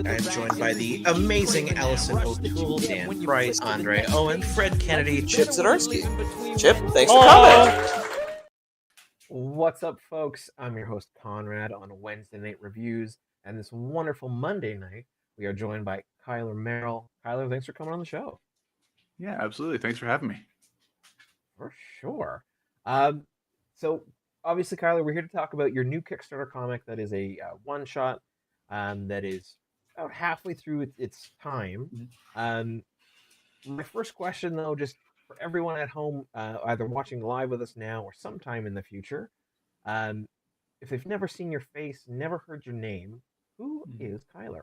I am joined by the amazing Allison O'Toole, Dan Price, Andre Owen, Fred Kennedy, Chip Zdarsky. Chip, thanks for coming. What's up, folks? I'm your host, Konrad, on Wednesday Night Reviews. And this wonderful Monday night, we are joined by Kyler Merrill. Kyler, thanks for coming on the show. Yeah, absolutely. Thanks for having me. For sure. So, obviously, Kyler, we're here to talk about your new Kickstarter comic that is a one-shot that is about halfway through its time. My first question, though, just for everyone at home, either watching live with us now or sometime in the future, if they've never seen your face, never heard your name, who is Kyler?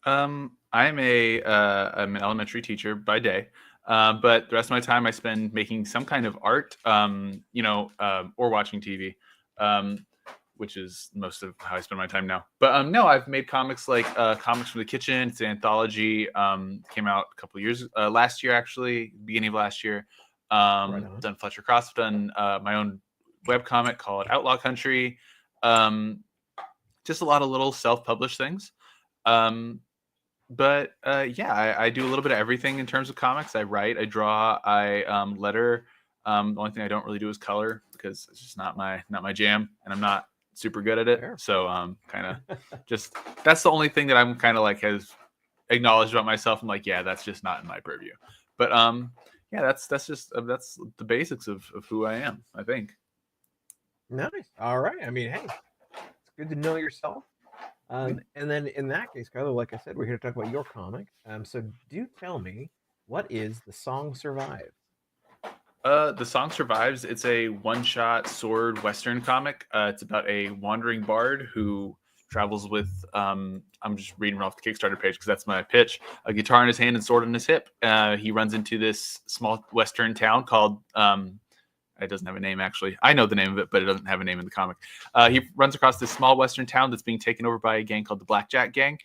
I'm an elementary teacher by day, but the rest of my time I spend making some kind of art, or watching TV, which is most of how I spend my time now. But no, I've made comics like Comics from the Kitchen. It's an anthology. Came out a couple of years, last year actually, beginning of last year. Done Fletcher Cross. Done my own webcomic called Outlaw Country. Just a lot of little self-published things. I do a little bit of everything in terms of comics. I write, I draw, I letter. The only thing I don't really do is color because it's just not my jam, and I'm not super good at it. Fair. So kind of just that's the only thing that I'm kind of like has acknowledged about myself. I'm like, yeah, that's just not in my purview. But that's the basics of who I am, I think. Nice. All right. I mean, hey, it's good to know yourself. And then in that case, Kyler, like I said, we're here to talk about your comic. So do tell me, what is The Song Survives? The Song Survives. It's a one-shot sword Western comic. It's about a wandering bard who travels with, I'm just reading off the Kickstarter page because that's my pitch, a guitar in his hand and sword in his hip. He runs into this small Western town called, it doesn't have a name, actually. I know the name of it, but it doesn't have a name in the comic. He runs across this small Western town that's being taken over by a gang called the Blackjack Gang,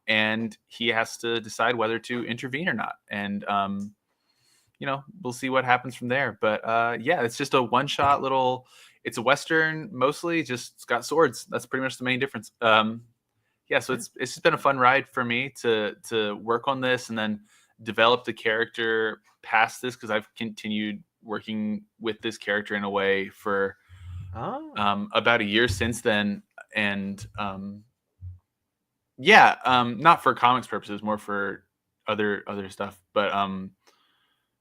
and he has to decide whether to intervene or not. And, we'll see what happens from there. But, it's just a one-shot little... It's a Western, mostly, just it's got swords. That's pretty much the main difference. So it's just been a fun ride for me to work on this and then develop the character past this, because I've continued working with this character in a way for about a year since then, and not for comics purposes, more for other stuff. But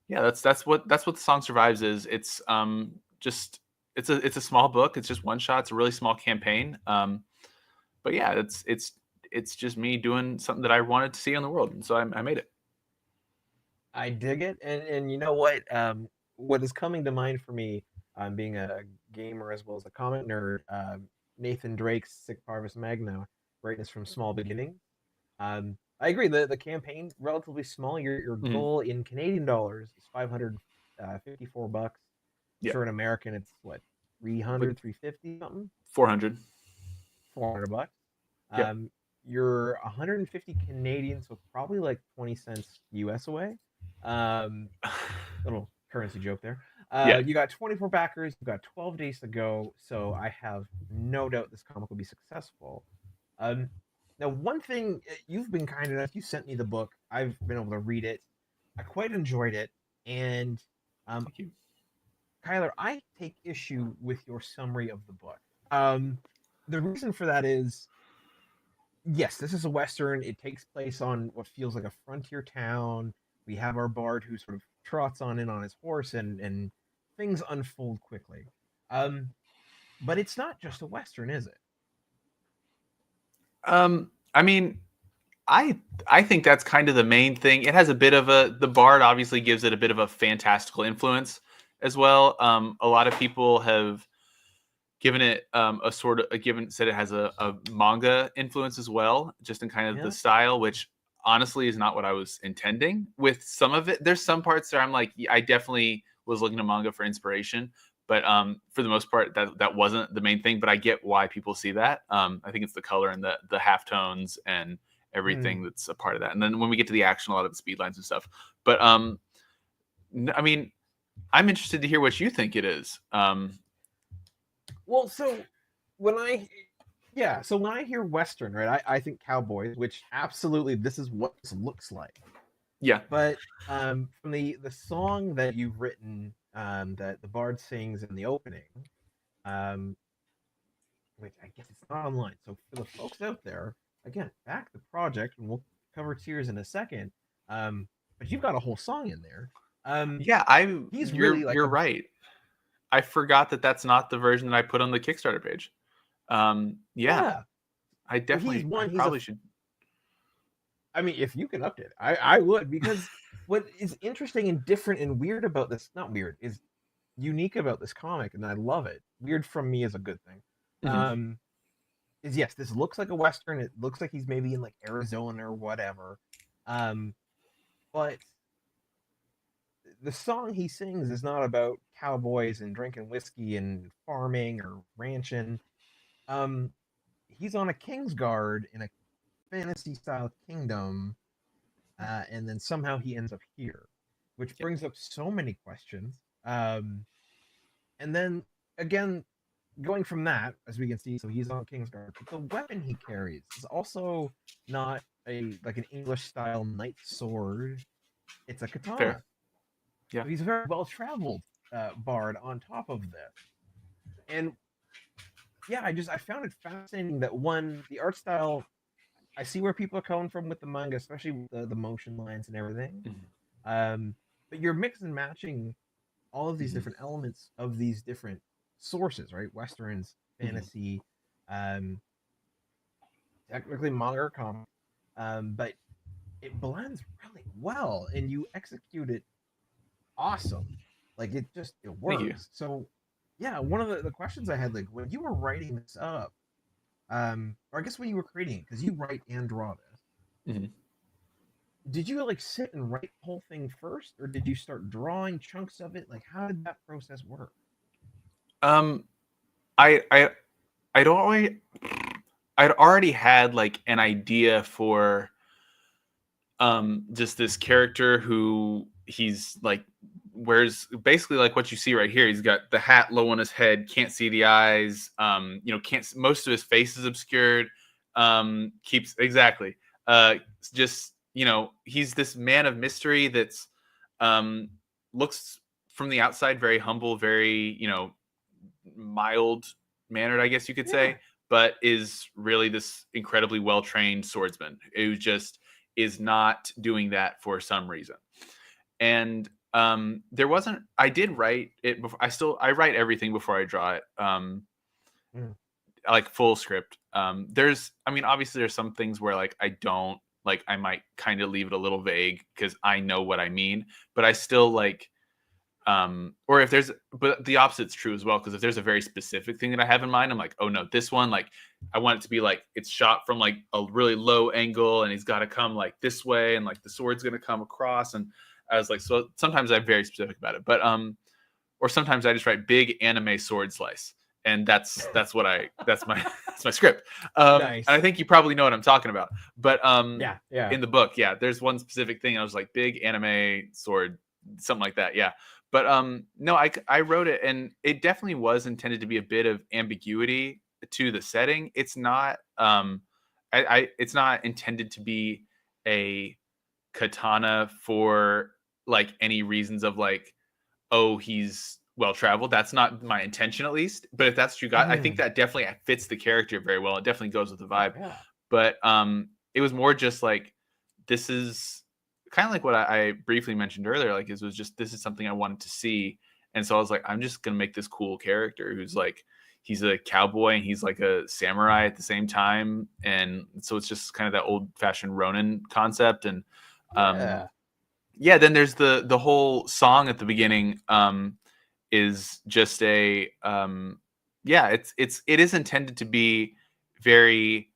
that's what The Song Survives is. It's it's a small book. It's just one shot. It's a really small campaign. It's just me doing something that I wanted to see in the world, and so I made it. I dig it, and you know what? What is coming to mind for me, being a gamer as well as a comic nerd, Nathan Drake's Sic Parvis Magna, Greatness from Small Beginnings. I agree. The campaign, relatively small. Your goal in Canadian dollars is $554. Yeah. Sure, in American, it's what, 300, 350 something? 400. $400. Yep. You're 150 Canadian, so probably like 20 cents US away. Little currency joke there. You got 24 backers. You've got 12 days to go. So I have no doubt this comic will be successful. Now, one thing, you've been kind enough. You sent me the book. I've been able to read it. I quite enjoyed it. And thank you, Kyler, I take issue with your summary of the book. The reason for that is, yes, this is a Western. It takes place on what feels like a frontier town. We have our bard who sort of trots on in on his horse, and things unfold quickly. But it's not just a Western, is it? I mean, I think that's kind of the main thing. It has a bit of the bard obviously gives it a bit of a fantastical influence as well. A lot of people have given it said it has a manga influence as well, just in kind of the style, which honestly is not what I was intending with some of it. There's some parts there I'm like, I definitely was looking to manga for inspiration, but for the most part that wasn't the main thing. But I get why people see that. I think it's the color and the halftones and everything that's a part of that. And then when we get to the action, a lot of the speed lines and stuff. But I mean, I'm interested to hear what you think it is. Well, so when Yeah, so when I hear Western, right, I think cowboys, which absolutely this is what this looks like. Yeah. But from the song that you've written, that the bard sings in the opening, um, which I guess it's not online. So for the folks out there, again, back the project, and we'll cover Tears in a second. But you've got a whole song in there. Yeah, He's you're really like you're right. I forgot that that's not the version that I put on the Kickstarter page. Yeah, yeah. I He's one. He's probably should. I mean, if you can update it, I would, because what is interesting and different and weird about this, not weird, is unique about this comic, and I love it. Weird from me is a good thing. Mhm. Is yes, this looks like a Western. It looks like he's maybe in like Arizona or whatever. Um, but the song he sings is not about cowboys and drinking whiskey and farming or ranching. Um, he's on a king's guard in a fantasy style kingdom, and then somehow he ends up here, which Yeah. brings up so many questions. And then again, going from that, as we can see, so he's on Kingsguard, but the weapon he carries is also not a like an English style knight sword. It's a Fair. katana. Yeah. So he's a very well traveled bard on top of this. And yeah, I found it fascinating that one, the art style, I see where people are coming from with the manga, especially with the motion lines and everything. But you're mixing and matching all of these different elements of these different sources, right? Westerns, fantasy, technically manga or comic, but it blends really well, and you execute it awesome. Like it Thank you. works. So yeah, one of the questions I had, like when you were writing this up, or I guess when you were creating it, because you write and draw this. Mhm. Did you like sit and write the whole thing first, or did you start drawing chunks of it? Like, how did that process work? I I'd already had like an idea for just this character who he's like wears basically like what you see right here. He's got the hat low on his head, can't see the eyes, can't, most of his face is obscured, keeps exactly just he's this man of mystery that's looks from the outside very humble, very mild mannered, I guess you could say, but is really this incredibly well trained swordsman who just is not doing that for some reason. And there wasn't, I did write it before. I write everything before I draw it, like full script. Obviously there's some things where like I don't, like I might kind of leave it a little vague because I know what I mean, but I still like or if there's, but the opposite's true as well, because if there's a very specific thing that I have in mind, I'm like, oh no, this one, like I want it to be like it's shot from like a really low angle and he's got to come like this way and like the sword's going to come across. And I was like, so sometimes I'm very specific about it, but or sometimes I just write big anime sword slice, and that's my that's my script. Nice. And I think you probably know what I'm talking about, but yeah, in the book, there's one specific thing I was like big anime sword, something like that, But no, I wrote it, and it definitely was intended to be a bit of ambiguity to the setting. It's not it's not intended to be a katana for like any reasons of like, oh, he's well traveled. That's not my intention, at least. But if that's what you got, I think that definitely fits the character very well. It definitely goes with the vibe. Yeah. But it was more just like, this is kind of like what I briefly mentioned earlier. Like, it was just, this is something I wanted to see. And so I was like, I'm just going to make this cool character who's like, he's a cowboy and he's like a samurai at the same time. And so it's just kind of that old fashioned Ronin concept. And then there's the whole song at the beginning is just a it is intended to be very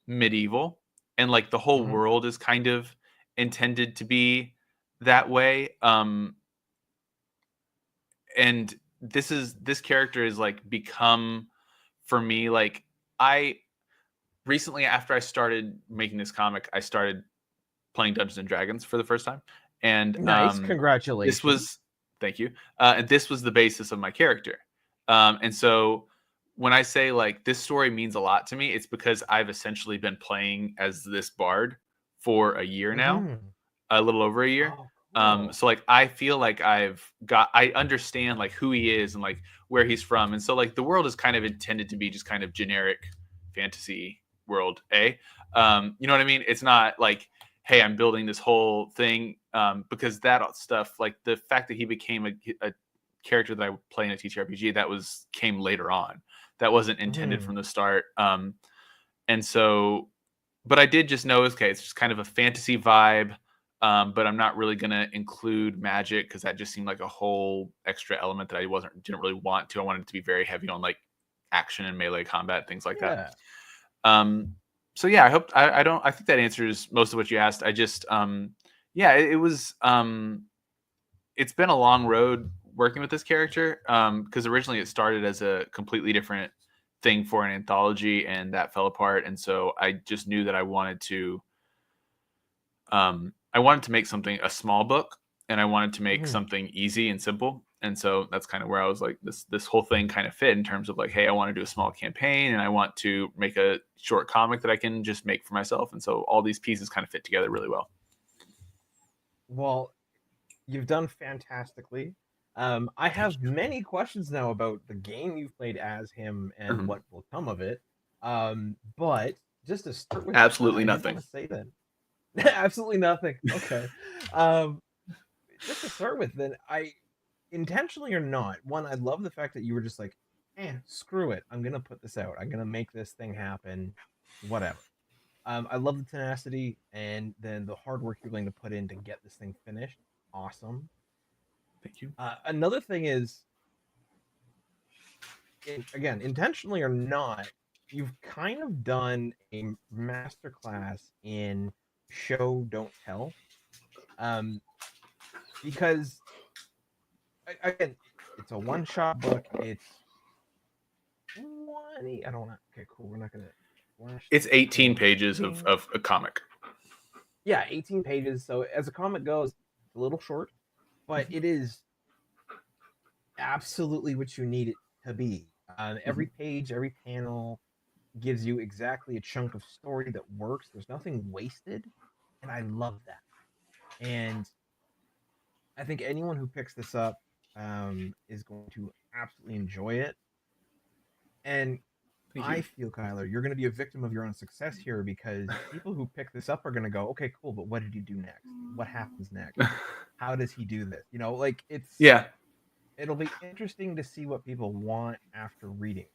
medieval, and like the whole world is kind of intended to be that way. And this character is like become, for me, like I recently, after I started making this comic, I started playing Dungeons and Dragons for the first time. And nice, congratulations. Thank you. And this was the basis of my character. And so when I say like this story means a lot to me, it's because I've essentially been playing as this bard for a year now, a little over a year. Oh, cool. So like I feel like I understand like who he is and like where he's from, and so like the world is kind of intended to be just kind of generic fantasy world, you know what I mean? It's not like, hey, I'm building this whole thing, because that stuff, like the fact that he became a character that I play in a TTRPG, that came later on. That wasn't intended from the start. And so, but I did just know, okay, it's just kind of a fantasy vibe. But I'm not really going to include magic because that just seemed like a whole extra element that I didn't really want to. I wanted it to be very heavy on like action and melee combat, things like that. So yeah, I think that answers most of what you asked. I just, it was, it's been a long road working with this character. Because originally it started as a completely different thing for an anthology, and that fell apart. And so I just knew that I wanted to make something, a small book, and I wanted to make something easy and simple. And so that's kind of where I was like, this whole thing kind of fit in terms of like, hey, I want to do a small campaign and I want to make a short comic that I can just make for myself. And so all these pieces kind of fit together really well. Well, you've done fantastically. I have many questions now about the game you've played as him and what will come of it. But just to start with, absolutely nothing. I say then. Absolutely nothing. Okay. Just to start with, then, I intentionally or not, one, I love the fact that you were just like, screw it. I'm gonna put this out. I'm gonna make this thing happen. Whatever. I love the tenacity and then the hard work you're willing to put in to get this thing finished. Awesome. Thank you. Another thing is, again, intentionally or not, you've kind of done a masterclass in show don't tell, because again, it's a one-shot book. It's 20. I don't know. Okay, cool. We're not gonna flash. It's 18 pages of a comic. Yeah, 18 pages. So as a comic goes, it's a little short, but it is absolutely what you need it to be. Every page, every panel gives you exactly a chunk of story that works. There's nothing wasted, and I love that. And I think anyone who picks this up is going to absolutely enjoy it. And I feel, Kyler, you're going to be a victim of your own success here, because people who pick this up are going to go, okay, cool, but what did he do next? What happens next? How does he do this? You know, like it'll be interesting to see what people want after reading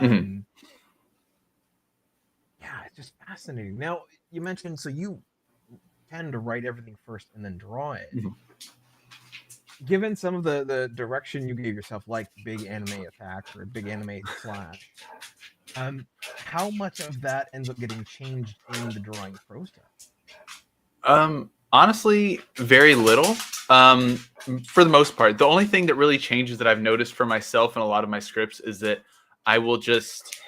this. Yeah, it's just fascinating. Now, you mentioned, so you tend to write everything first and then draw it. Given some of the direction you gave yourself, like big anime attacks or big anime slash, how much of that ends up getting changed in the drawing process? Honestly, very little. For the most part, the only thing that really changes that I've noticed for myself in a lot of my scripts is that I will just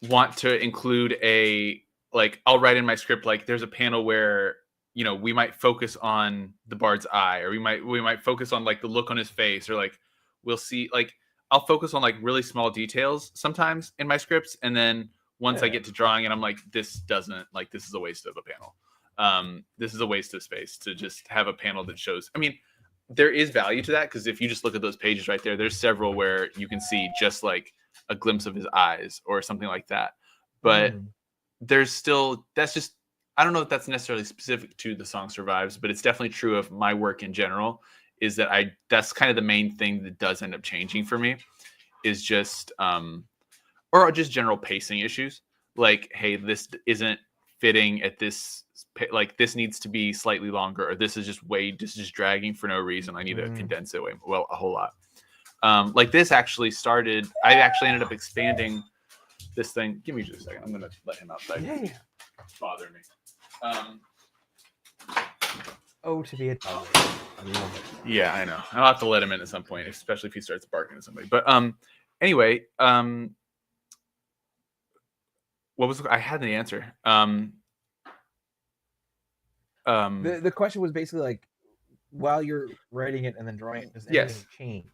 want to include I'll write in my script, like there's a panel where, you know, we might focus on the bard's eye, or we might focus on like the look on his face, or like we'll see, like I'll focus on like really small details sometimes in my scripts, and then once I get to drawing it, I'm like, this is a waste of a panel. This is a waste of space to just have a panel that shows. I mean, there is value to that, because if you just look at those pages right there, there's several where you can see just like a glimpse of his eyes or something like that. But there's still, that's just, I don't know if that's necessarily specific to The Song Survives, but it's definitely true of my work in general, is that that's kind of the main thing that does end up changing for me, is just, or just general pacing issues. Like, hey, this isn't fitting at this, like this needs to be slightly longer, or this is just dragging for no reason. I need to condense it a whole lot. Like this actually started, I actually ended up expanding this thing. Give me just a second. I'm going to let him outside. Yeah. Bother me. To be a dog. I love it. Yeah, I know. I'll have to let him in at some point, especially if he starts barking at somebody. But anyway, what was I had the answer. The question was basically like, while you're writing it and then drawing it, does anything change?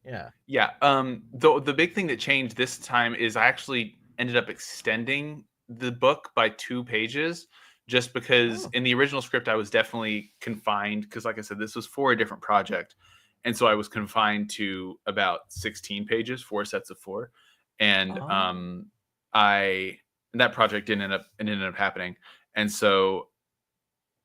Yeah. The big thing that changed this time is I actually ended up extending the book by 2 pages, just because Oh. in the original script I was definitely confined, because like I said, this was for a different project, and so I was confined to about 16 pages, 4 sets of 4, and Oh. I that project didn't end up happening, and so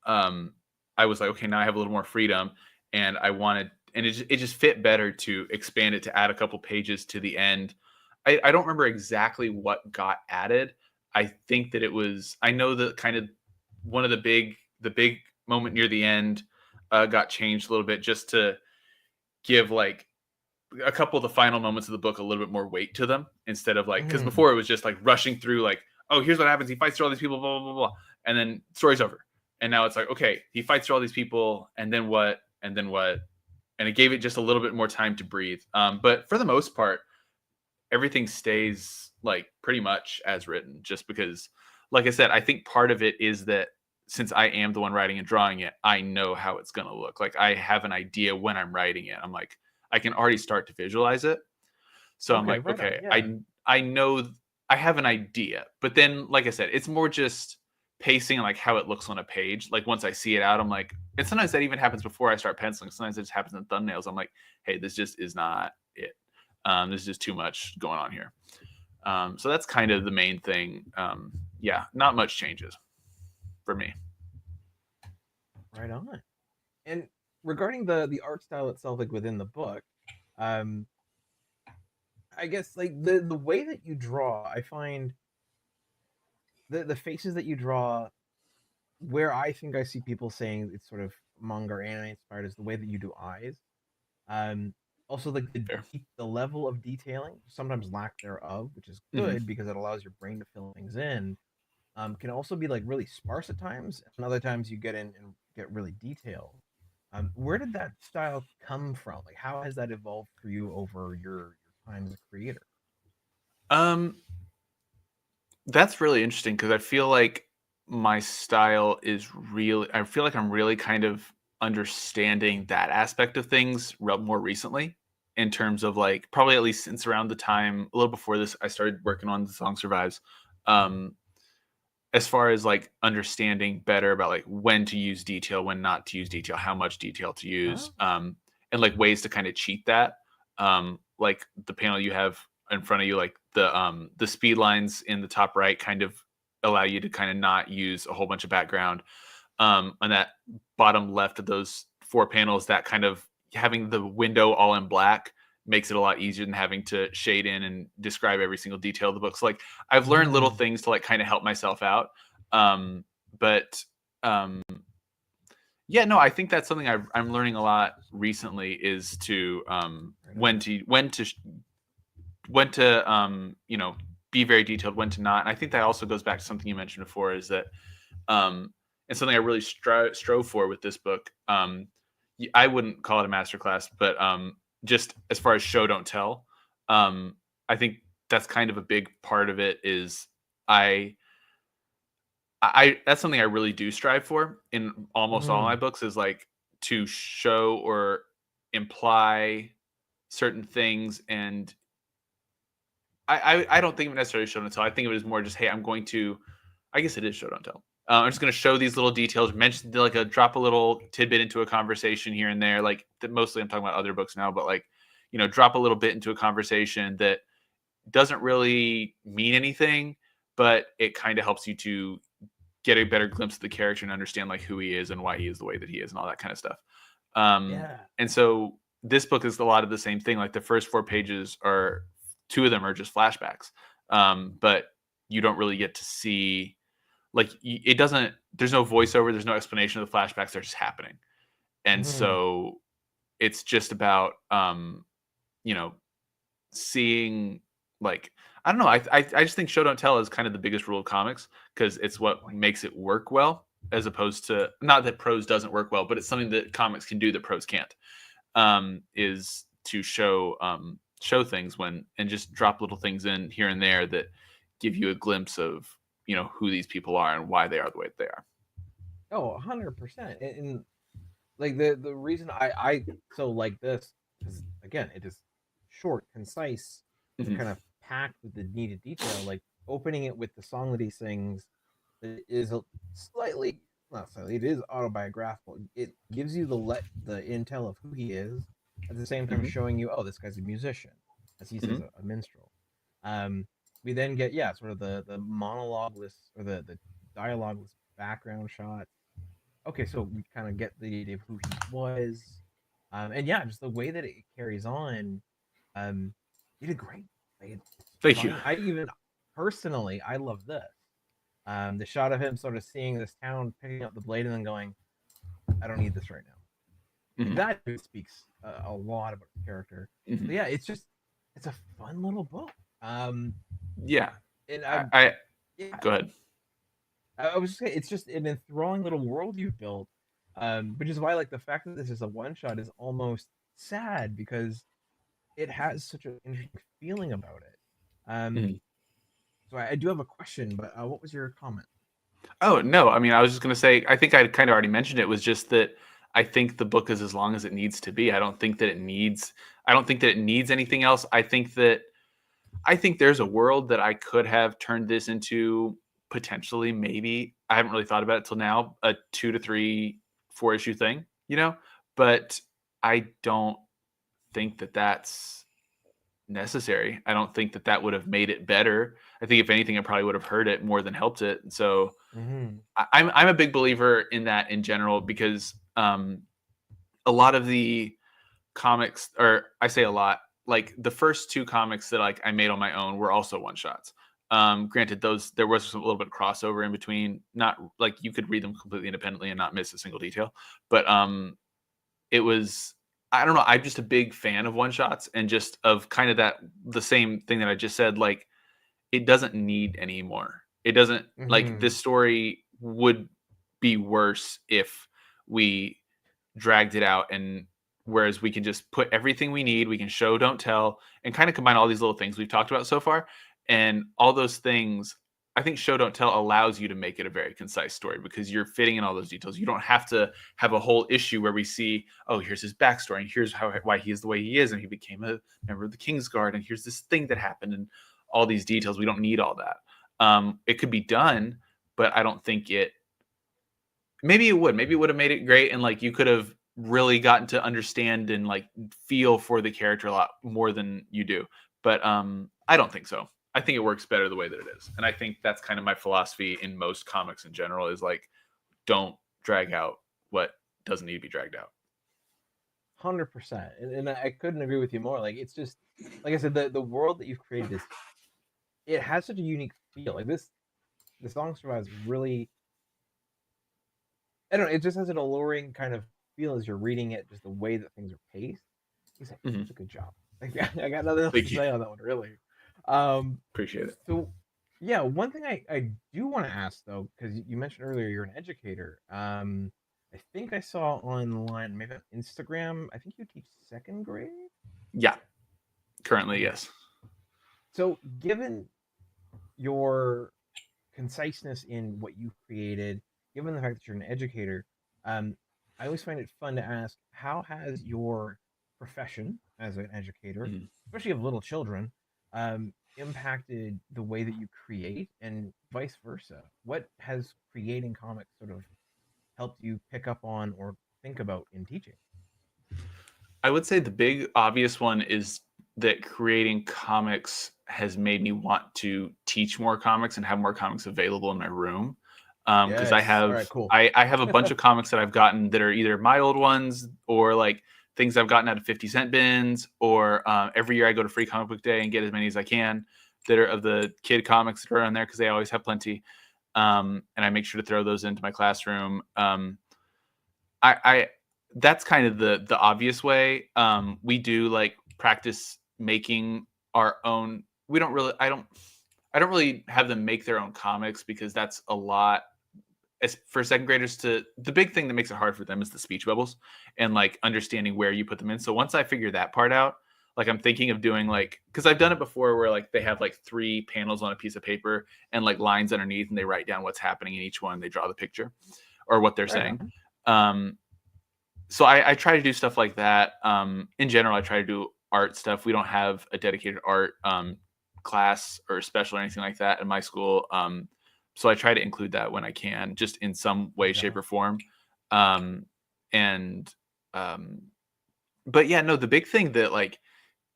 um, I was like, okay, now I have a little more freedom, and I wanted, and it just fit better to expand it to add a couple pages to the end. I don't remember exactly what got added. I think that it was, I know that kind of one of the big moment near the end got changed a little bit, just to give like a couple of the final moments of the book a little bit more weight to them, instead of like, because Mhm. before it was just like rushing through like, oh, here's what happens, he fights through all these people, blah blah blah blah, and then story's over. And now it's like, okay, he fights through all these people, and then what, and then what, and it gave it just a little bit more time to breathe. But for the most part, everything stays like pretty much as written, just because, like I said, I think part of it is that since I am the one writing and drawing it, I know how it's going to look. Like I have an idea when I'm writing it. I'm like, I can already start to visualize it. So I'm Okay, like, right on. okay, Yeah. I know, I have an idea. But then, like I said, it's more just pacing, like how it looks on a page. Like once I see it out, I'm like, and sometimes that even happens before I start penciling. Sometimes it just happens in thumbnails. I'm like, hey, this just is not it. There's just too much going on here. So that's kind of the main thing. Yeah, not much changes for me. Right on. And regarding the art style itself, like within the book, um, I guess like the way that you draw, I find the faces that you draw, where I think I see people saying it's sort of manga or anime inspired, is the way that you do eyes. Um, Also like Fair. the level of detailing, sometimes lack thereof, which is Mhm. good because it allows your brain to fill things in. Can also be like really sparse at times, and other times you get in and get really detailed. Where did that style come from? Like, how has that evolved for you over your time as a creator? Um, that's really interesting, because I feel like my style is really, I feel like I'm really kind of understanding that aspect of things more recently, in terms of like probably at least since around the time a little before this I started working on The Song Survives. Um, as far as like understanding better about like when to use detail, when not to use detail, how much detail to use, Huh? and like ways to kind of cheat that. Like the panel you have in front of you, like the speed lines in the top right kind of allow you to kind of not use a whole bunch of background. On that bottom left of those 4 panels, that kind of having the window all in black makes it a lot easier than having to shade in and describe every single detail of the book. So like I've learned little Mm, things to like kind of help myself out. But yeah, no, I think that's something I'm learning a lot recently, is to right on. when to be very detailed, when to not. And I think that also goes back to something you mentioned before, is that and something I really strove for with this book. I wouldn't call it a masterclass, but just as far as show don't tell, um, I think that's kind of a big part of it. Is I that's something I really do strive for in almost all my Mm, books, is like to show or imply certain things. And I don't think of it necessarily show don't tell. I think of it as more just, hey, I'm going to, I guess it is show don't tell. I'm just going to show these little details, mention like a drop a little tidbit into a conversation here and there. Like mostly I'm talking about other books now, but like, drop a little bit into a conversation that doesn't really mean anything, but it kind of helps you to get a better glimpse of the character and understand like who he is and why he is the way that he is and all that kind of stuff. yeah. And so this book is a lot of the same thing. Like the first 4 pages are, 2 of them are just flashbacks, but you don't really get to see, like it doesn't. There's no voiceover. There's no explanation of the flashbacks. They're just happening, and Mm, so it's just about you know seeing, like, I don't know. I just think show don't tell is kind of the biggest rule of comics, because it's what makes it work well, as opposed to, not that prose doesn't work well, but it's something that comics can do that prose can't. Is to show things when, and just drop little things in here and there that give you a glimpse of who these people are and why they are the way that they are. oh, 100%. And like the reason I so like this is, again, it is short, concise, but kind of packed with the needed detail. Like opening it with the song that he sings is slightly, not slightly, it is autobiographical. It gives you the intel of who he is, at the same time showing you, oh, this guy's a musician, as he says, a minstrel. We then get, sort of the monologueless or the dialogueless background shot. Okay, so we kind of get the idea of who he was, and just the way that it carries on. You did great. Like, it's Thank fun. you. I even personally, I love this. The shot of him sort of seeing this town, picking up the blade, and then going, "I don't need this right now." Like, that speaks a lot about the character. But yeah, it's a fun little book. Yeah. And Go ahead. I was just saying, it's just an enthralling little world you've built, which is why, like, the fact that this is a one shot is almost sad because it has such an interesting feeling about it. So I do have a question, but what was your comment? Oh, no. I mean, I was just going to say, I think I kind of already mentioned it, was just that I think the book is as long as it needs to be. I don't think that it needs anything else. I think there's a world that I could have turned this into, potentially, maybe. I haven't really thought about it till now, a 2 to 3, 4 issue thing, but I don't think that that's necessary. I don't think that would have made it better. I think if anything, it probably would have hurt it more than helped it. So I'm a big believer in that in general, because a lot of the comics, or I say a lot, like the first 2 comics that like I made on my own were also one shots. Granted, there was a little bit of crossover in between, not like you could read them completely independently and not miss a single detail, but it was, I don't know, I'm just a big fan of one shots, and just of kind of the same thing that I just said. Like, it doesn't need any more. It doesn't, like, this story would be worse if we dragged it out, and whereas we can just put everything we need, we can show, don't tell, and kind of combine all these little things we've talked about so far. And all those things, I think show, don't tell allows you to make it a very concise story, because you're fitting in all those details. You don't have to have a whole issue where we see, oh, here's his backstory, and here's why he is the way he is, and he became a member of the King's Guard, and here's this thing that happened, and all these details. We don't need all that. It could be done, but I don't think it. Maybe it would. Maybe it would have made it great, and like you could have really gotten to understand and like feel for the character a lot more than you do. But I don't think so. I think it works better the way that it is. And I think that's kind of my philosophy in most comics in general, is like, don't drag out what doesn't need to be dragged out. 100%. And I couldn't agree with you more. Like, it's just, like I said, the world that you've created it has such a unique feel. Like the Song Survives really, I don't know, it just has an alluring kind of feel as you're reading it, just the way that things are paced. He's like, such a good job. Like, I got nothing else to say on that one, really. Appreciate it. So, yeah, one thing I do want to ask, though, because you mentioned earlier you're an educator. I think I saw online, maybe on Instagram, I think you teach 2nd grade? Yeah. Currently, yes. So, given your conciseness in what you've created, given the fact that you're an educator, I always find it fun to ask, how has your profession as an educator, especially of little children, impacted the way that you create, and vice versa? What has creating comics sort of helped you pick up on or think about in teaching? I would say the big obvious one is that creating comics has made me want to teach more comics and have more comics available in my room. Because I have, right, cool. I have a bunch of comics that I've gotten that are either my old ones or like things I've gotten out of 50-cent bins, or every year I go to Free Comic Book Day and get as many as I can that are of the kid comics that are on there, because they always have plenty. And I make sure to throw those into my classroom. That's kind of the obvious way. We do like practice making our own. I don't really have them make their own comics, because that's a lot. As for 2nd graders, the big thing that makes it hard for them is the speech bubbles and like understanding where you put them in. So once I figure that part out, like I'm thinking of doing like, because I've done it before where like they have like 3 panels on a piece of paper and like lines underneath, and they write down what's happening in each one. They draw the picture or what they're saying. So I try to do stuff like that. In general, I try to do art stuff. We don't have a dedicated art class or special or anything like that in my school. So I try to include that when I can, just in some way, shape, or form. And but yeah, no, the big thing that like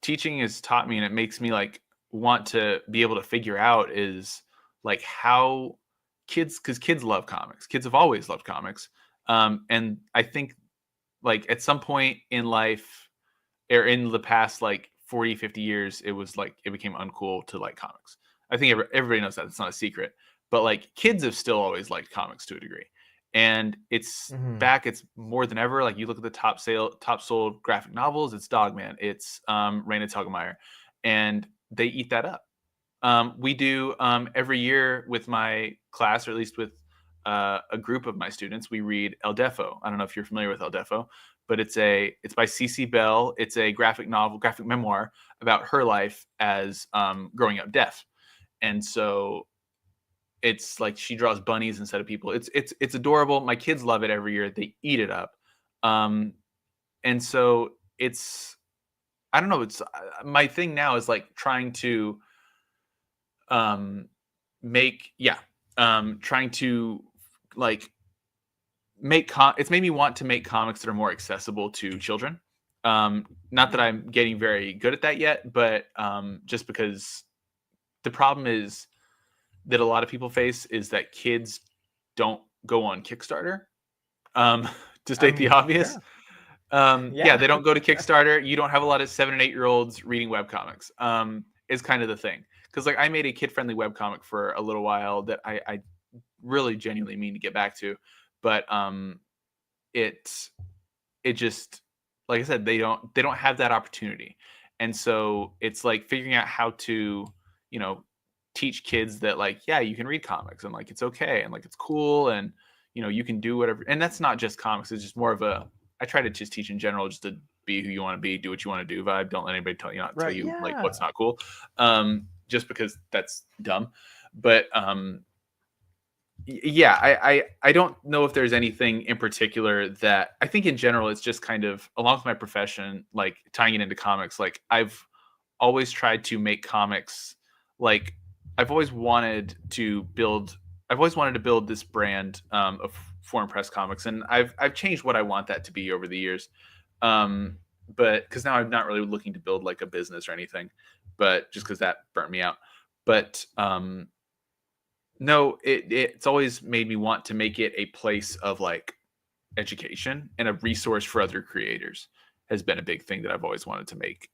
teaching has taught me, and it makes me like want to be able to figure out, is like how kids, because kids love comics. Kids have always loved comics. And I think like at some point in life, or in the past like 40, 50 years, it was like it became uncool to like comics. I think everybody knows that. It's not a secret. But like kids have still always liked comics to a degree. And it's back, it's more than ever. Like you look at the top sold graphic novels, it's Dogman, it's Raina Telgemeier, and they eat that up. We do every year with my class, or at least with a group of my students, we read El Defo. I don't know if you're familiar with El Defo, but it's by C.C. Bell. It's a graphic memoir about her life as growing up deaf. And so it's like she draws bunnies instead of people. It's adorable. My kids love it every year. They eat it up. And so it's, I don't know. It's my thing now is like trying to trying to like it's made me want to make comics that are more accessible to children. Not that I'm getting very good at that yet, but just because the problem is that a lot of people face is that kids don't go on Kickstarter. To state the obvious. Yeah, they don't go to Kickstarter. You don't have a lot of 7 and 8 year olds reading webcomics. Is kind of the thing. Because like I made a kid-friendly webcomic for a little while that I really genuinely mean to get back to. But it just, like I said, they don't have that opportunity. And so it's like figuring out how to, teach kids that like, yeah, you can read comics and like it's okay and like it's cool and you can do whatever. And that's not just comics, it's just more of I try to just teach in general, just to be who you want to be, do what you want to do vibe. Don't let anybody tell you like what's not cool. Just because that's dumb. But I don't know if there's anything in particular that I think in general, it's just kind of along with my profession, like tying it into comics. Like I've always tried to make comics, like I've always wanted to build this brand of foreign press comics, and I've changed what I want that to be over the years. But because now I'm not really looking to build like a business or anything, but just because that burnt me out. But no, it's always made me want to make it a place of like education and a resource for other creators. Has been a big thing that I've always wanted to make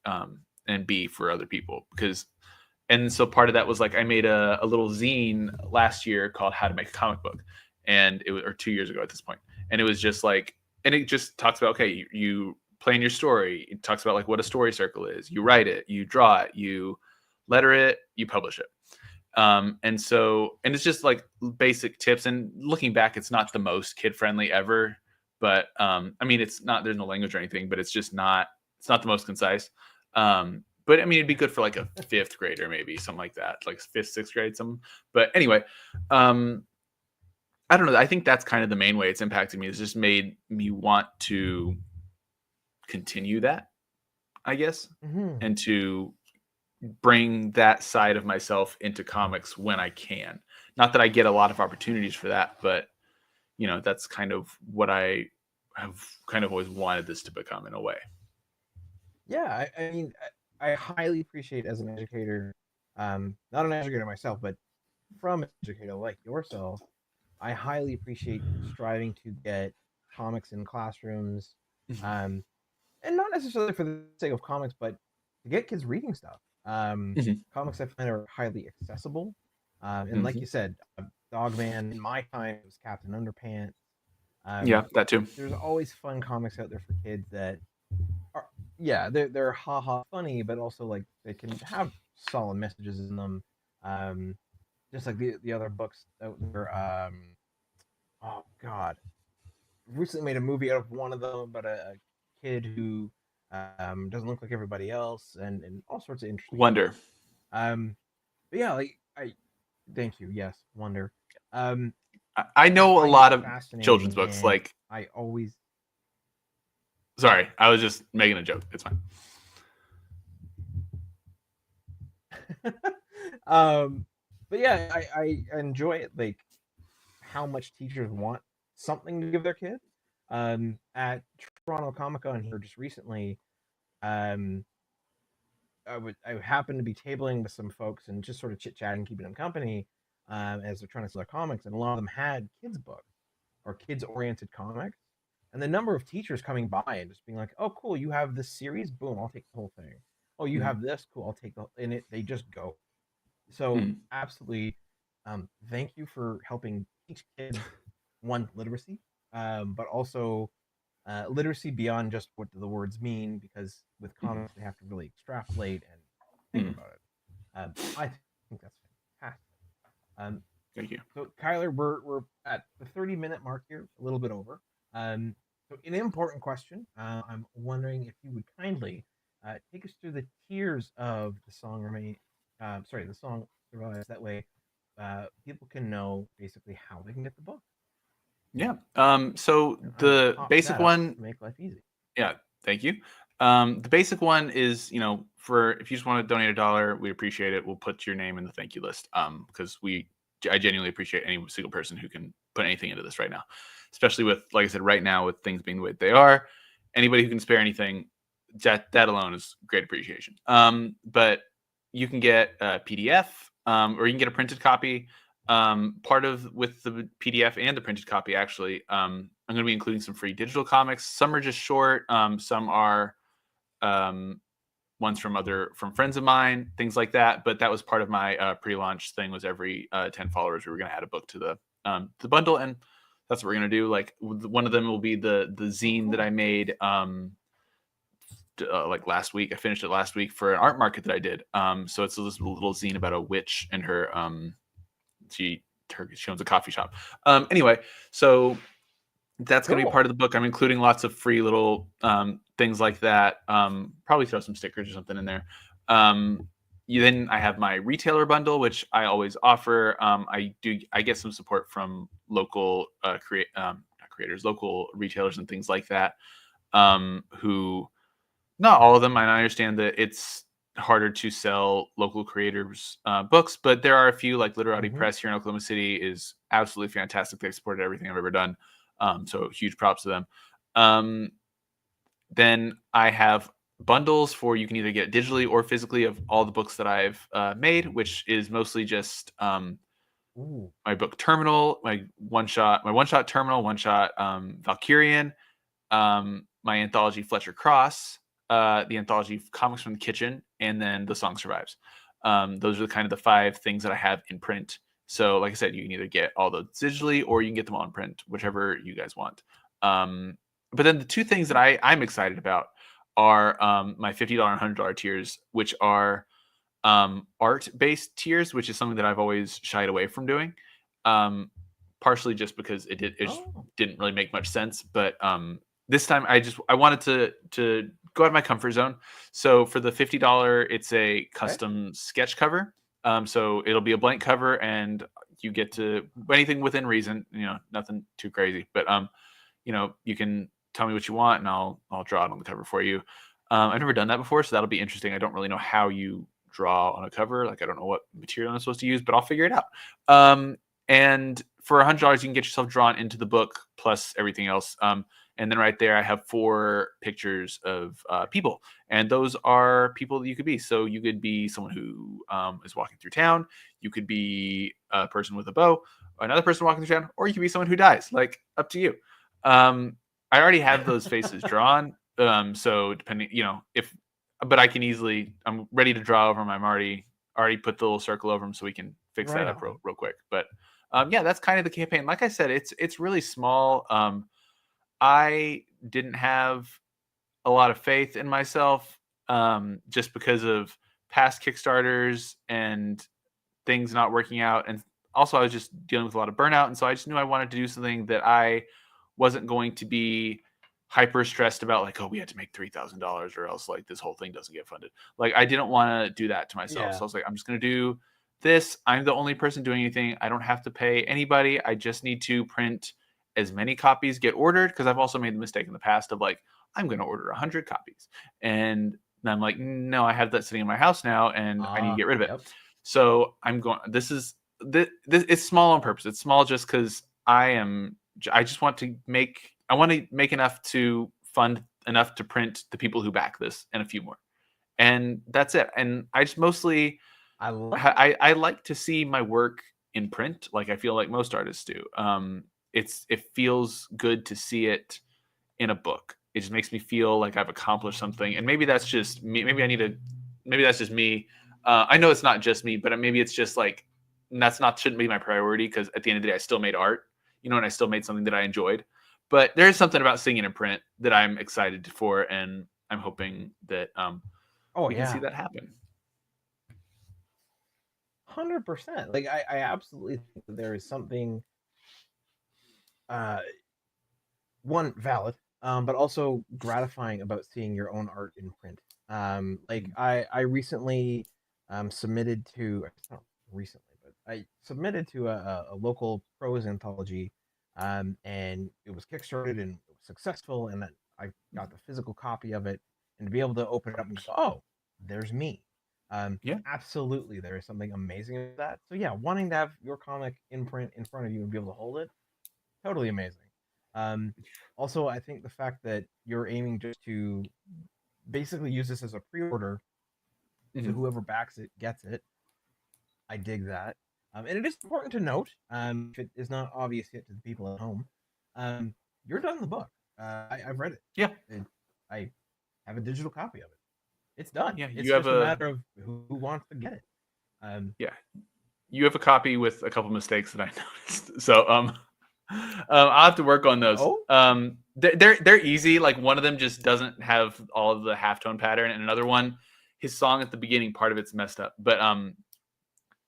and be for other people. And so part of that was like I made a little zine last year called How to Make a Comic Book, and it was, or 2 years ago at this point, and it was just like, and it just talks about, okay, you plan your story. It talks about like what a story circle is. You write it, you draw it, you letter it, you publish it. And it's just like basic tips. And looking back, it's not the most kid friendly ever, but I mean, it's not, there's no language or anything, but it's not the most concise. But I mean, it'd be good for like a 5th grader, maybe something like that, like 5th, 6th grade, something. But anyway, I don't know. I think that's kind of the main way it's impacted me. It's just made me want to continue that, I guess, and to bring that side of myself into comics when I can. Not that I get a lot of opportunities for that, but that's kind of what I have kind of always wanted this to become in a way. Yeah, I mean, I highly appreciate as an educator, not an educator myself, but from an educator like yourself, I highly appreciate striving to get comics in classrooms, and not necessarily for the sake of comics, but to get kids reading stuff. Comics I find are highly accessible, and like you said, Dogman in my time it was Captain Underpants. Yeah, that too. There's always fun comics out there for kids that are, they're haha funny, but also like they can have solid messages in them. Just like the other books out there. Oh God, recently made a movie out of one of them about a kid who doesn't look like everybody else, and all sorts of interesting. Wonder. But yeah, like thank you. Yes, Wonder. I know a lot of children's books. Like I always. Sorry, I was just making a joke. It's fine. But yeah, I enjoy it. Like how much teachers want something to give their kids. At Toronto Comic Con here just recently, um, I happened to be tabling with some folks and just sort of chit chatting, keeping them company, as they're trying to sell their comics, and a lot of them had kids books or kids oriented comics, and the number of teachers coming by and just being like, "Oh, cool, you have this series, boom, I'll take the whole thing. Oh, you Mhm. have this, cool, I'll take the," and they just go. So Mhm. absolutely, thank you for helping teach kids one literacy, but also literacy beyond just what the words mean, because with Mhm. comics they have to really extrapolate and think Mhm. about it. I think that's fantastic. Um, Thank you. so Kyler, we're at the 30-minute mark here, a little bit over. So an important question. I'm wondering if you would kindly take us through the tiers of the song remain. Sorry, the song survives. That way, people can know basically how they can get the book. Yeah. So And I will the pop basic that up one, to make life easy. yeah, thank you. The basic one is, for if you just want to donate $1, we appreciate it. We'll put your name in the thank you list. Because I genuinely appreciate any single person who can put anything into this right now, especially with, like I said, right now with things being the way they are. Anybody who can spare anything, that alone is great appreciation. But you can get a PDF, or you can get a printed copy. Part of with the PDF and the printed copy, actually, I'm going to be including some free digital comics. Some are just short. Some are um, ones from friends of mine, things like that. But that was part of my pre-launch thing. Was every 10 followers we were going to add a book to the bundle, and that's what we're going to do. Like one of them will be the zine that I made. Like last week, I finished it last week for an art market that I did. So it's this little zine about a witch and her she owns a coffee shop. Anyway, so that's going to be Cool. part of the book. I'm including lots of free little things like that. Probably throw some stickers or something in there. Then I have my retailer bundle, which I always offer. I get some support from local not creators, local retailers and things like that. Who Not all of them. And I understand that it's harder to sell local creators books, but there are a few, like Literati Mm-hmm. Press here in Oklahoma City is absolutely fantastic. They've supported everything I've ever done. So huge props to them. Um, then I have bundles for you can either get digitally or physically of all the books that I've made, which is mostly just Ooh. my book Terminal, my one shot Terminal, one shot Valkyrian, my anthology Fletcher Cross, the anthology Comics from the Kitchen, and then The Song Survives. Those are kind of the 5 things that I have in print. So, like I said, you can either get all those digitally or you can get them all in print, whichever you guys want. But then the 2 things that I'm excited about are my $50 and $100 tiers, which are art-based tiers, which is something that I've always shied away from doing. Partially just because it just Oh. didn't really make much sense. But this time I wanted to go out of my comfort zone. So for the $50, it's a custom sketch cover. So it'll be a blank cover, and you get to anything within reason. Nothing too crazy, but you can tell me what you want, and I'll draw it on the cover for you. I've never done that before, so that'll be interesting. I don't really know how you draw on a cover. Like I don't know what material I'm supposed to use, but I'll figure it out. And for $100, you can get yourself drawn into the book plus everything else. And then right there, I have 4 pictures of people, and those are people that you could be. So you could be someone who is walking through town. You could be a person with a bow, another person walking through town, or you could be someone who dies. Like up to you. I already have those faces drawn. So depending, but I can easily. I'm ready to draw over them. I'm already put the little circle over them, so we can fix Right that up on. real quick. But yeah, that's kind of the campaign. Like I said, it's really small. I didn't have a lot of faith in myself, just because of past Kickstarters and things not working out. And also I was just dealing with a lot of burnout. And so I just knew I wanted to do something that I wasn't going to be hyper stressed about, like, oh, we had to make $3,000 or else like this whole thing doesn't get funded. Like I didn't want to do that to myself. Yeah. So I was like, I'm just going to do this. I'm the only person doing anything. I don't have to pay anybody. I just need to print as many copies get ordered. Cause I've also made the mistake in the past of like, I'm going to order 100 copies. And And I'm like, no, I have that sitting in my house now, and I need to get rid of it. Yep. So I'm going. This it's small on purpose. It's small just because I just want to make. I want to make enough to fund enough to print the people who back this and a few more, and that's it. And I just mostly I like to see my work in print, like I feel like most artists do. It feels good to see it in a book. It just makes me feel like I've accomplished something. And maybe that's just me. Maybe that's just me. I know it's not just me, but maybe it's just like shouldn't be my priority, because at the end of the day, I still made art, and I still made something that I enjoyed. But there is something about seeing it in print that I'm excited for, and I'm hoping that we can see that happen. 100%. Like I absolutely think that there is something one valid, but also gratifying about seeing your own art in print. Like I recently submitted to, not recently, but I submitted to a local prose anthology, and it was kickstarted and it was successful, and then I got the physical copy of it, and to be able to open it up and go, oh, there's me. Yeah. Absolutely, there is something amazing about that. So yeah, wanting to have your comic in print in front of you and be able to hold it, totally amazing. Also, I think the fact that you're aiming just to basically use this as a pre-order, so whoever backs it gets it. I dig that. And it is important to note, if it is not obvious yet to the people at home, you're done the book. I've read it. Yeah. I have a digital copy of it. It's done. Yeah, it's just a matter of who wants to get it. Yeah, you have a copy with a couple mistakes that I noticed. So I'll have to work on those. Oh? They're easy. Like, one of them just doesn't have all of the halftone pattern, and another one, his song at the beginning, part of it's messed up. But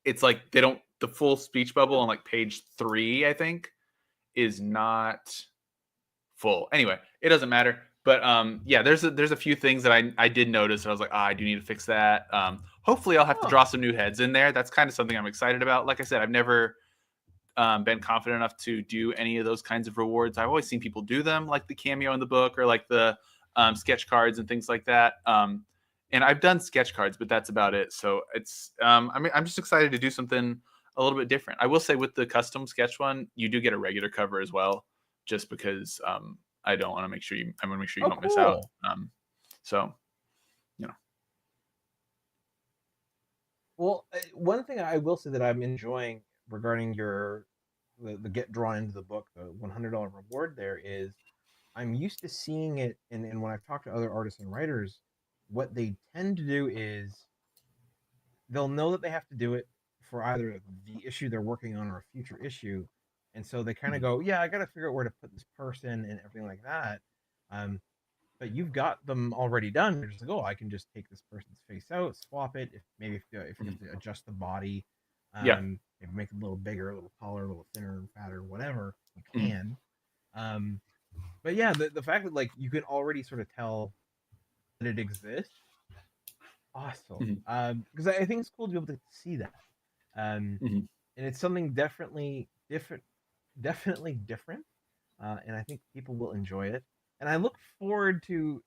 it's like the full speech bubble on like page 3, I think, is not full. Anyway, it doesn't matter. But yeah, there's a few things that I did notice, and I was like, I do need to fix that. Hopefully, I'll have to draw some new heads in there. That's kind of something I'm excited about. Like I said, I've never been confident enough to do any of those kinds of rewards. I've always seen people do them, like the cameo in the book, or like the sketch cards and things like that. And I've done sketch cards, but that's about it. So it's I'm just excited to do something a little bit different. I will say, with the custom sketch one, you do get a regular cover as well, just because I want to make sure you don't miss out. So, Well, one thing I will say that I'm enjoying regarding the get drawn into the book, the $100 reward there, is I'm used to seeing it, and when I've talked to other artists and writers, what they tend to do is they'll know that they have to do it for either the issue they're working on or a future issue, and so they kind of go, yeah, I got to figure out where to put this person and everything like that. But you've got them already done. You're just like, oh, I can just take this person's face out, swap it. If you have to adjust the body, maybe make it a little bigger, a little taller, a little thinner, fatter, whatever, you can. But yeah, the fact that like you can already sort of tell that it exists, awesome. Because I think it's cool to be able to see that. And it's something definitely different. And I think people will enjoy it. And I look forward to,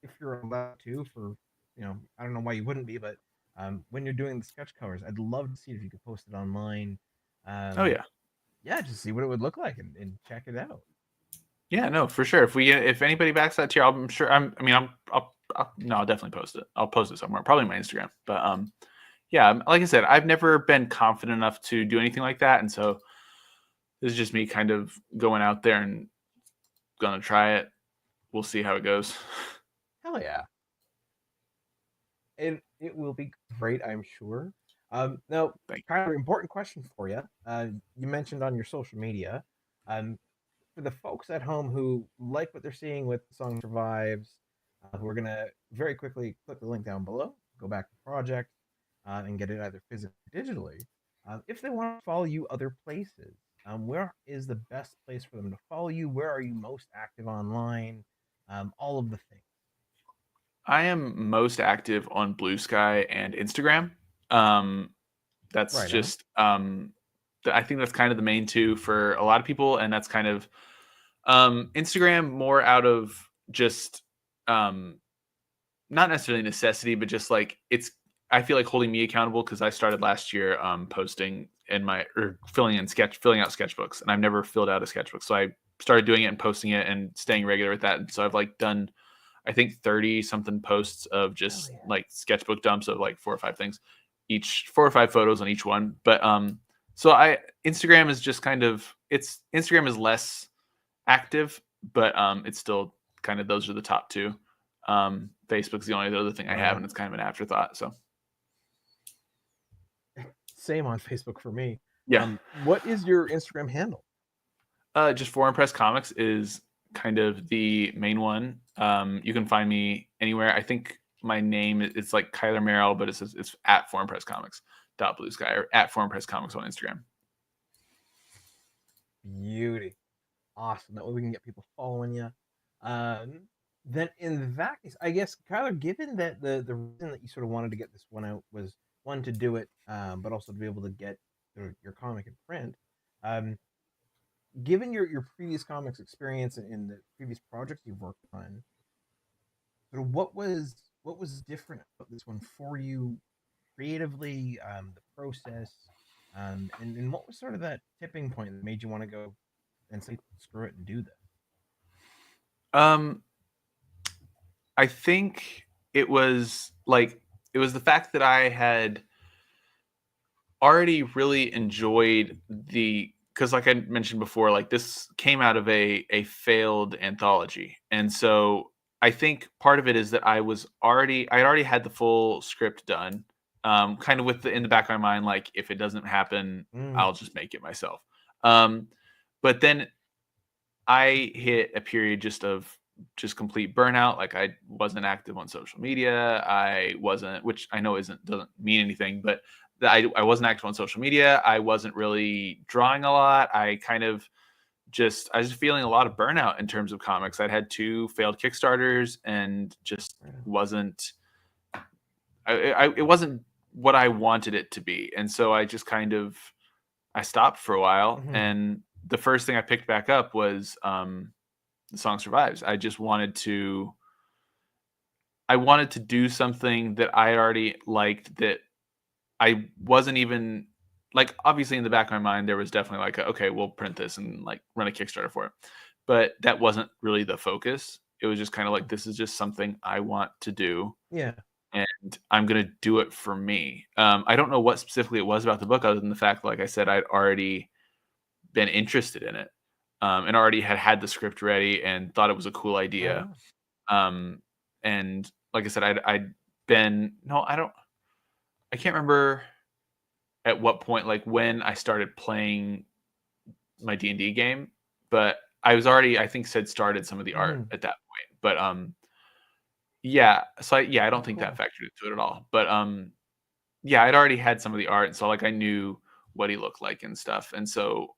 if you're allowed to, for, I don't know why you wouldn't be, but when you're doing the sketch covers, I'd love to see if you could post it online. Yeah, just see what it would look like and check it out. Yeah, no, for sure. If anybody backs that tier, I'm sure. I'll definitely post it. I'll post it somewhere, probably my Instagram. But yeah, like I said, I've never been confident enough to do anything like that, and so this is just me kind of going out there and gonna try it. We'll see how it goes. Hell yeah. It will be great, I'm sure. Now, kind of important question for you. You mentioned on your social media, for the folks at home who like what they're seeing with Song Survives, who are going to very quickly click the link down below, go back to the project, and get it either physically or digitally. If they want to follow you other places, where is the best place for them to follow you? Where are you most active online? All of the things. I am most active on Blue Sky and Instagram. That's right, just I think that's kind of the main two for a lot of people, and that's kind of Instagram more out of just not necessarily necessity, but just like I feel like holding me accountable because I started last year posting filling out sketchbooks, and I've never filled out a sketchbook. So I started doing it and posting it and staying regular with that. And so I've like done, I think 30 something posts of just like sketchbook dumps of like 4 or 5 things, each 4 or 5 photos on each one. But so Instagram is just kind of, Instagram is less active, but it's still kind of, those are the top 2. Facebook's the only other thing I have, and it's kind of an afterthought. So same on Facebook for me. Yeah. What is your Instagram handle? Just Foreign Press Comics is kind of the main one. You can find me anywhere. I think my name, it's like Kyler Merrill, but it's at Foreign Press Comics .blue sky, or at Foreign Press Comics on Instagram. Beauty. Awesome. That way we can get people following you. Then in that case, I guess, Kyler, given that the reason that you sort of wanted to get this one out was, one, to do it, but also to be able to get your comic in print. Given your previous comics experience and the previous projects you've worked on, sort of what was different about this one for you creatively, the process, and what was sort of that tipping point that made you want to go and say, screw it and do this? I think it was the fact that I had already really enjoyed because like I mentioned before, like this came out of a failed anthology. And so I think part of it is that I already had the full script done, kind of in the back of my mind, like if it doesn't happen, I'll just make it myself. But then I hit a period of complete burnout. Like I wasn't active on social media. Which I know doesn't mean anything, but I wasn't active on social media. I wasn't really drawing a lot. I was just feeling a lot of burnout in terms of comics. I'd had 2 failed Kickstarters and just wasn't, it wasn't what I wanted it to be. And so I just I stopped for a while. Mm-hmm. And the first thing I picked back up was The Song Survives. I just wanted to do something that I already liked, that I wasn't even like, obviously in the back of my mind, there was definitely like, okay, we'll print this and like run a Kickstarter for it. But that wasn't really the focus. It was just kind of like, this is just something I want to do. Yeah. And I'm going to do it for me. I don't know what specifically it was about the book, other than the fact, like I said, I'd already been interested in it, and already had the script ready and thought it was a cool idea. And like I said, I can't remember at what point, like when I started playing my D&D game, but I was already, I think, started some of the art at that point. But yeah, so I don't think that factored into it at all. But yeah, I'd already had some of the art, so like I knew what he looked like and stuff, and so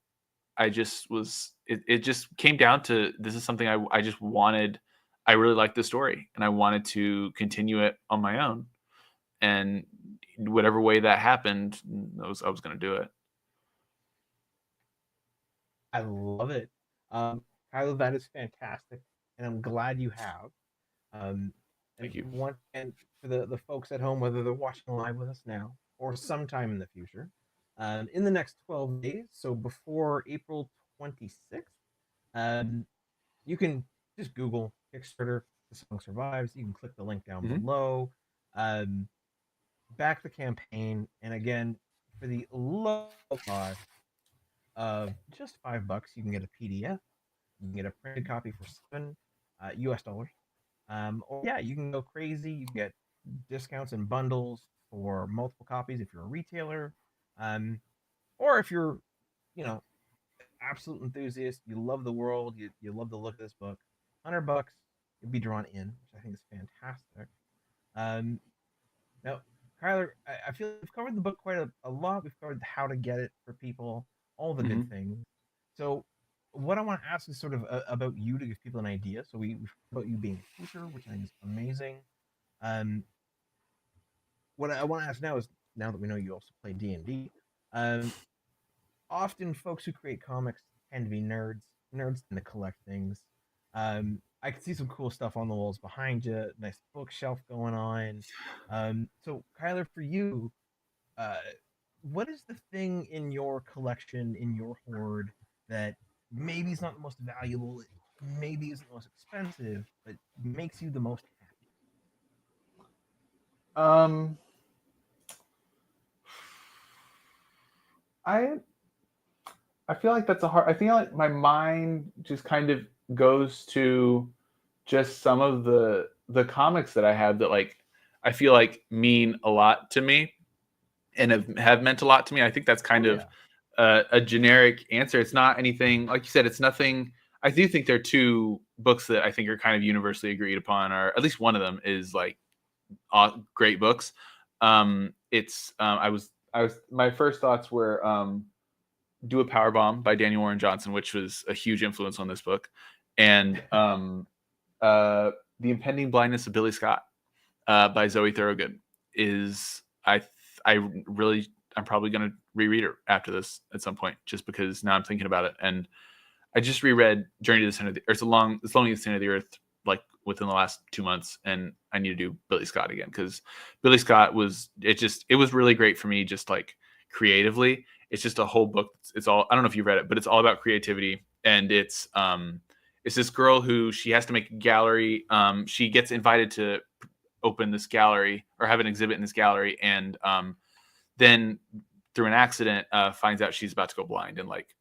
I just was. It just came down to, this is something I just wanted. I really liked the story, and I wanted to continue it on my own. And whatever way that happened, I was going to do it. I love it. Kylo, that is fantastic, and I'm glad you have. Thank you. And for the folks at home, whether they're watching live with us now or sometime in the future, in the next 12 days, so before April 26th, you can just Google Kickstarter, The Song Survives. You can click the link down below. Back the campaign, and again, for the low cost of just $5, you can get a PDF. You can get a printed copy for $7 US. Or yeah, you can go crazy. You get discounts and bundles for multiple copies if you're a retailer, or if you're, absolute enthusiast. You love the world. You love the look of this book. $100, you'll be drawn in, which I think is fantastic. Now, Kyler, I feel we've covered the book quite a lot. We've covered how to get it for people, all the good things. So what I want to ask is sort of about you, to give people an idea. So we've about you being a teacher, which I think is amazing. What I want to ask now is, now that we know you also play D&D, often folks who create comics tend to be nerds. Nerds tend to collect things. I can see some cool stuff on the walls behind you. Nice bookshelf going on. So Kyler, for you, uh, what is the thing in your collection, in your hoard, that maybe is not the most valuable, maybe isn't the most expensive, but makes you the most Um, I I feel like that's a hard. I feel like my mind just kind of goes to just some of the comics that I have that like I feel like mean a lot to me and have meant a lot to me. I think that's kind happy? of a generic answer. It's not anything like you said. It's nothing. I do think there are two books that I think are kind of universally agreed upon, or at least one of them is like great books. I was my first thoughts were Do a Power Bomb by Daniel Warren Johnson, which was a huge influence on this book, and The Impending Blindness of Billy Scott by Zoe Thorogood is I really I'm probably going to reread it after this at some point just because now I'm thinking about it. And I just reread Journey to the Center of the Earth, It's Lonely at the Center of the Earth like within the last 2 months, and I need to do Billy Scott again because Billy Scott was it was really great for me just like creatively. It's just a whole book. It's all I don't know if you read it, but it's all about creativity, and it's this girl who she has to make a gallery. She gets invited to open this gallery or have an exhibit in this gallery, and then through an accident finds out she's about to go blind in like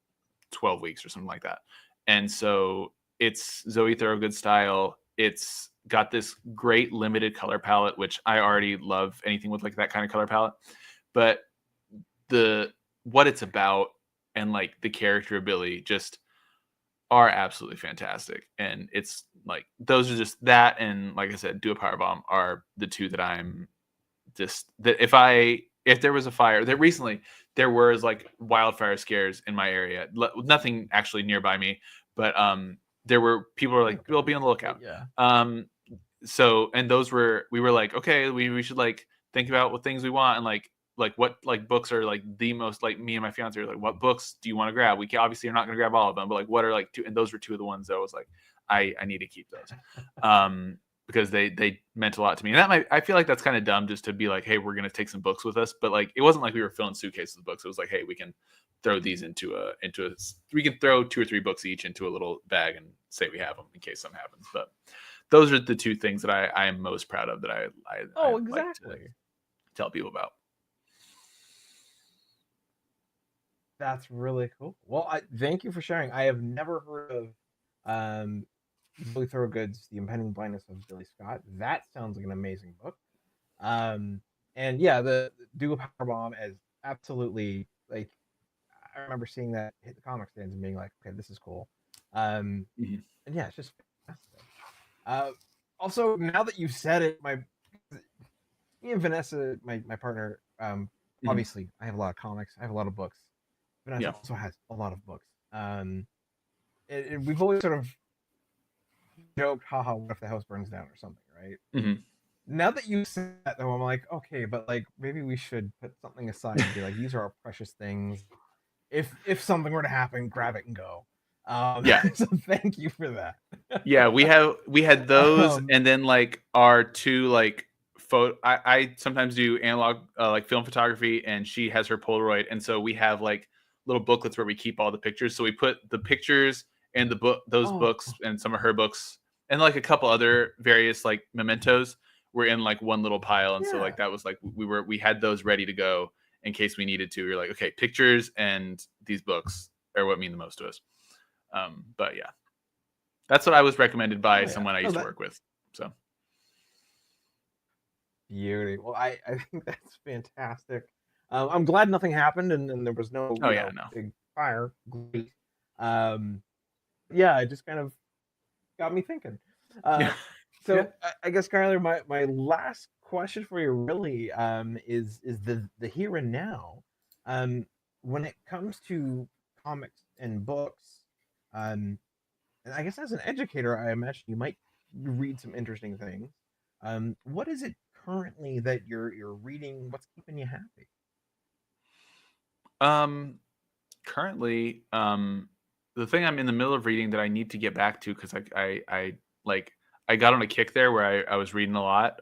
12 weeks or something like that. And so it's Zoe Thorogood style. It's got this great limited color palette, which I already love anything with like that kind of color palette. But the what it's about and like the character of Billy just are absolutely fantastic. And it's like those are just that and like I said, Do a Power Bomb are the two that I'm just that if there was a fire that recently there was like wildfire scares in my area, nothing actually nearby me, but there were people were like, we'll be on the lookout. Yeah. So and those were we were like, okay, we should like think about what things we want and like what like books are like the most like me and my fiance are like, what books do you want to grab? We obviously are not going to grab all of them, but like what are like two, and those were two of the ones that I was like, I need to keep those. Because they meant a lot to me. And I feel like that's kind of dumb just to be like, hey, we're going to take some books with us. But like, it wasn't like we were filling suitcases with books. It was like, hey, we can throw these we can throw 2 or 3 books each into a little bag and say we have them in case something happens. But those are the two things that I am most proud of that I Exactly. like to tell people about. That's really cool. Well, thank you for sharing. I have never heard of Billy Thorogood's The Impending Blindness of Billy Scott. That sounds like an amazing book. And yeah, the Do a Power Bomb is absolutely like I remember seeing that hit the comic stands and being like, okay, this is cool. And yeah, it's just fantastic. Also, now that you've said it, me and Vanessa, my partner, obviously I have a lot of comics, I have a lot of books. Vanessa also has a lot of books. We've always sort of joked, haha, what if the house burns down or something, right? Now that you said that, though, I'm like, okay, but like maybe we should put something aside and be like, these are our precious things. If something were to happen, grab it and go. So thank you for that. Yeah, we had those, and then like our two like photo. I sometimes do analog like film photography, and she has her Polaroid, and so we have like little booklets where we keep all the pictures. So we put the pictures and those books and some of her books and like a couple other various like mementos were in like one little pile. And so like that was like we had those ready to go in case we needed to. We were like, okay, pictures and these books are what mean the most to us. But yeah, that's what I was recommended by someone I used to work with. So beauty. Well, I think that's fantastic. I'm glad nothing happened and there was no big fire. Great. Yeah, it just kind of got me thinking. So I guess Skylar, my last question for you really is the here and now. When it comes to comics and books, and I guess as an educator, I imagine you might read some interesting things. What is it currently that you're reading? What's keeping you happy? Currently, the thing I'm in the middle of reading that I need to get back to because I like I got on a kick there where I was reading a lot.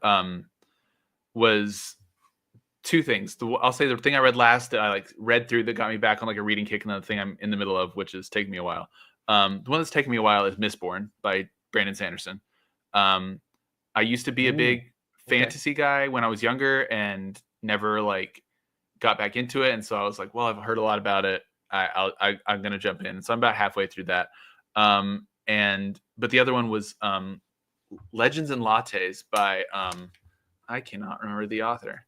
Was two things. I'll say the thing I read last that I like read through that got me back on like a reading kick, and the thing I'm in the middle of, which is taking me a while. The one that's taking me a while is Mistborn by Brandon Sanderson. I used to be a big fantasy guy when I was younger and never like got back into it. And so I was like, well, I've heard a lot about it. I'm going to jump in. So I'm about halfway through that. But the other one was Legends and Lattes by, I cannot remember the author,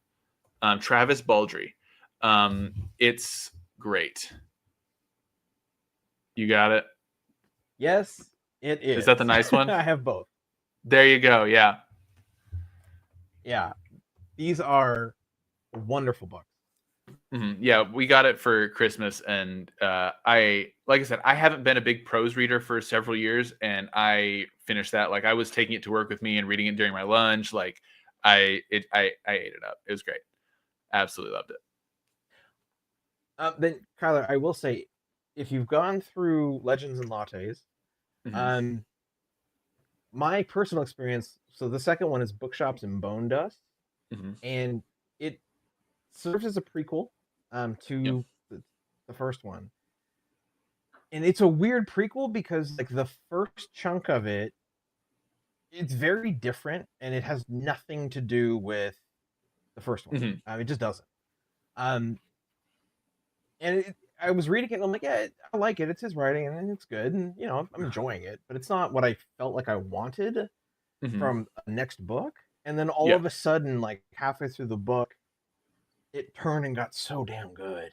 Travis Baldree. It's great. You got it? Yes, it is. Is that the nice one? I have both. There you go. Yeah. Yeah. These are wonderful books. Mm-hmm. Yeah, we got it for Christmas, and like I said, I haven't been a big prose reader for several years, and I finished that. Like I was taking it to work with me and reading it during my lunch. Like I ate it up. It was great. Absolutely loved it. Then Kyler, I will say, if you've gone through Legends and Lattes, my personal experience, so the second one is Bookshops and Bone Dust, and it serves as a prequel to the first one. And it's a weird prequel because like the first chunk of it, it's very different and it has nothing to do with the first one. It just doesn't. And I was reading it and I'm like, yeah, I like it. It's his writing and it's good. And, you know, I'm enjoying it. But it's not what I felt like I wanted from a next book. And then all of a sudden, like halfway through the book, it turned and got so damn good.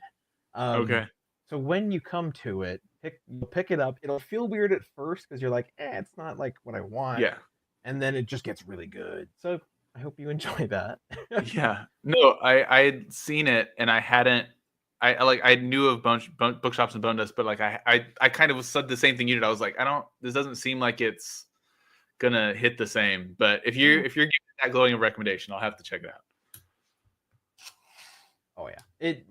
So when you come to it, you'll pick it up. It'll feel weird at first because you're like, it's not like what I want. Yeah. And then it just gets really good. So I hope you enjoy that. Yeah. No, I had seen it and I hadn't. I knew of Bookshops and Bone Dust, but like I kind of said the same thing you did. I was like, this doesn't seem like it's gonna hit the same. But if you're giving that glowing a recommendation, I'll have to check it out. Oh yeah, it's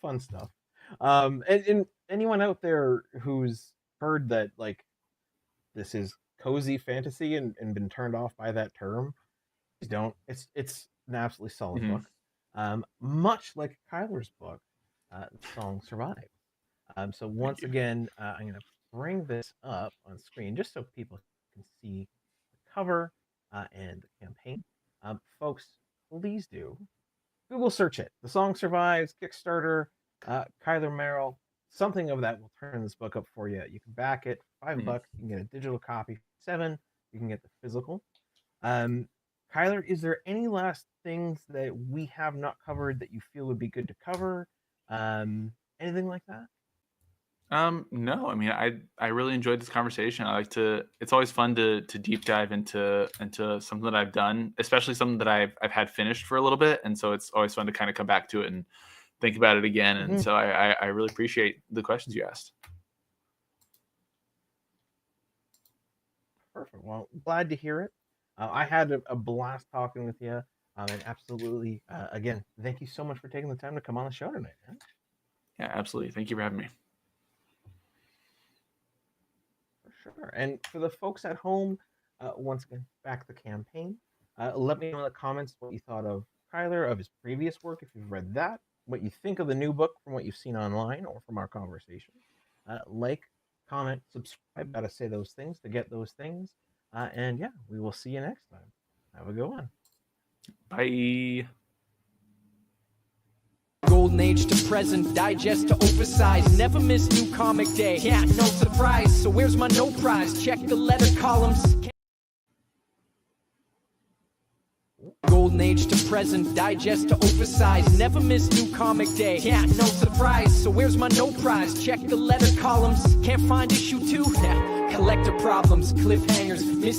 fun stuff. And anyone out there who's heard that like this is cozy fantasy and been turned off by that term, please don't. It's an absolutely solid book. Much like Kyler's book, Song Survives. So once again, I'm going to bring this up on screen just so people can see the cover and the campaign. Folks, please do Google search it. The Song Survives, Kickstarter, Kyler Merrill, something of that will turn this book up for you. You can back it $5. You can get a digital copy for $7. You can get the physical. Kyler, is there any last things that we have not covered that you feel would be good to cover? Anything like that? No, I mean, I really enjoyed this conversation. It's always fun to deep dive into something that I've done, especially something that I've had finished for a little bit. And so it's always fun to kind of come back to it and think about it again. And so I really appreciate the questions you asked. Perfect. Well, glad to hear it. I had a blast talking with you. And absolutely, again, thank you so much for taking the time to come on the show tonight, man. Yeah, absolutely. Thank you for having me. For sure. And for the folks at home, once again, back the campaign. Let me know in the comments what you thought of Kyler, of his previous work, if you've read that, what you think of the new book from what you've seen online or from our conversation. Like, comment, subscribe. Gotta say those things to get those things. And yeah, we will see you next time. Have a good one. Bye. Golden age to present, digest to oversize. Never miss new comic day. Yeah, no surprise. So where's my no prize? Check the letter columns. Golden age to present, digest to oversize. Never miss new comic day. Yeah, no surprise. So where's my no prize? Check the letter columns. Can't find issue 2. Collector problems, cliffhangers, miss.